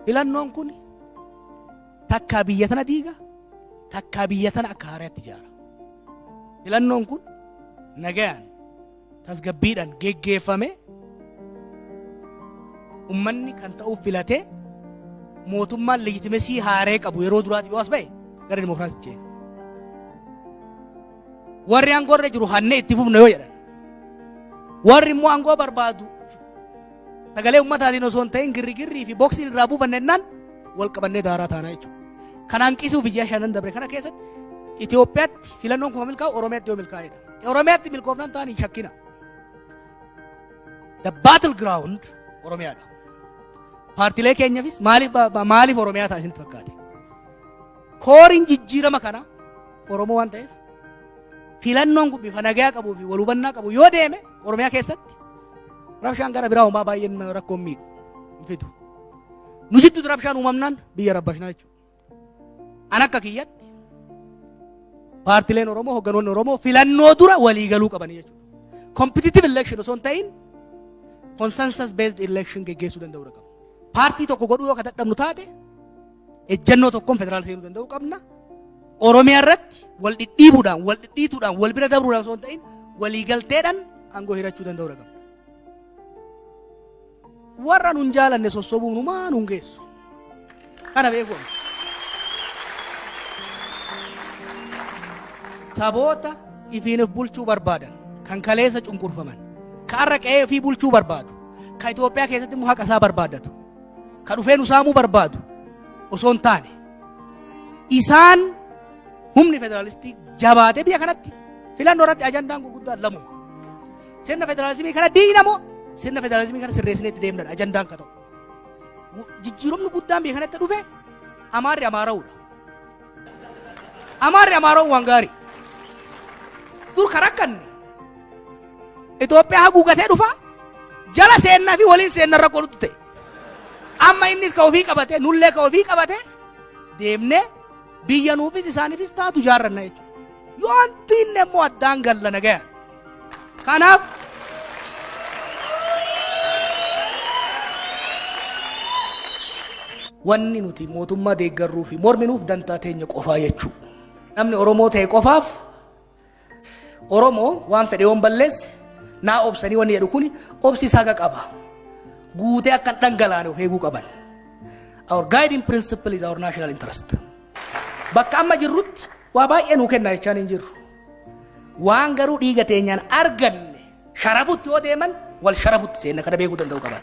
filannoon kun takkaa biyya tana diiga takkaa biyya tana akka haaraatti ijaara. Filannoon kun nagayaan tasgabbiidhaan geggeeffame ummanni kan ta'uuf filatee mootummaan leejitimesii haaree qabu yeroo duraati yoo as ba'e gara dimokiraasiitti ceena. Warri aangoo irra jiru hannee itti fufna yoo jedhan warri immoo aangoo barbaadu sagalee ummataatiin osoo hin ta'in girrigirrii fi boksiin irraa buufannennaan wal qabannee daaraa taanaa jechuudha. Kan hanqisuuf ijaa shanan dabre kana keessatti Itoophiyaatti filannoon kun milkaa'u Oromiyaatti yoo milkaa'edha. Oromiyaatti milkoofnan ta'an hin shakkina. The battle ground Oromiyaadha. Paartilee keenyaafis maaliif Oromiyaa ta'a isinitti fakkaate? Kooriin jijjiirama kana Oromoo waan ta'eef filannoon kun bifa nagaa qabuu fi wal hubannaa qabu yoo deeme Oromiyaa keessatti rabshaan gara biraa uumaa baay'een rakkoon miidhu hin fidu. Nu jidduutti rabshaan uumamnaan biyya rabbashnaa jechuudha. An akka kiyyatti paartileen Oromoo hogganoonni Oromoo filannoo dura walii galuu qabanii jechuudha. Competitive election osoo hin ta'in consensus based election geggeessuu danda'uu qabna. Paartii tokko godhuu yoo dadhabnu taate ejjennoo tokkoon federaal seenuu danda'uu qabna. Oromiyaa irratti wal dhidhiibuudhaan wal dhidhiituudhaan wal bira dabruudhaan osoo hin ta'in walii galteedhaan aangoo hirachuu danda'uu qabna. Warra nun jaalanne sossobuun numaa nun geessu. Kana beekuun. Saboota ifiin bulchuu barbaadan kan kaleessa cunqurfaman kan har'a qe'ee ofii bulchuu barbaadu kan Itoophiyaa keessatti immoo haqa isaa barbaadatu kan dhufee nu saamuu barbaadu osoo hin taane isaan humni federaalistii jabaatee biyya kanatti filannoo irratti ajandaan gurguddaan lamuma. Sirna federaalizimii kana diinamoo sirna federaalizimii kana sirreessinee itti deemnadha ajandaan ka ta'u. Jijjiirumni guddaan biyya kanatti dhufe Amaarri Amaara'uudha. Amaarri Amaara'uu waan gaarii. Dur karakkan Itoophiyaa haguugatee dhufa jala seennaa fi waliin seennarra qolutti ta'e. Amma innis ka ofii qabate nullee ka ofii qabate deemnee biyya nuufis isaaniifis taatu jaarranna jechuudha. Yoo wanti inni immoo addaan galla nagaya. Kanaaf wanni nuti mootummaa deeggarruu fi morminuuf dantaa teenya qofaa jechuudha. Namni Oromoo ta'e qofaaf Oromoo waan fedhe waan balleesse naa obsanii wanni jedhu kuni obsi isaa qaba. Guutee akka dhangalaane of eeguu qaban. Our guiding principle is our national interest. Bakka amma jirrutti waa baay'ee nuu kennaa jechaan hin jirru. Waan garuu dhiiga teenyaan arganne sharafutti yoo deeman wal sharafutti seenna kana beekuu danda'u qaban.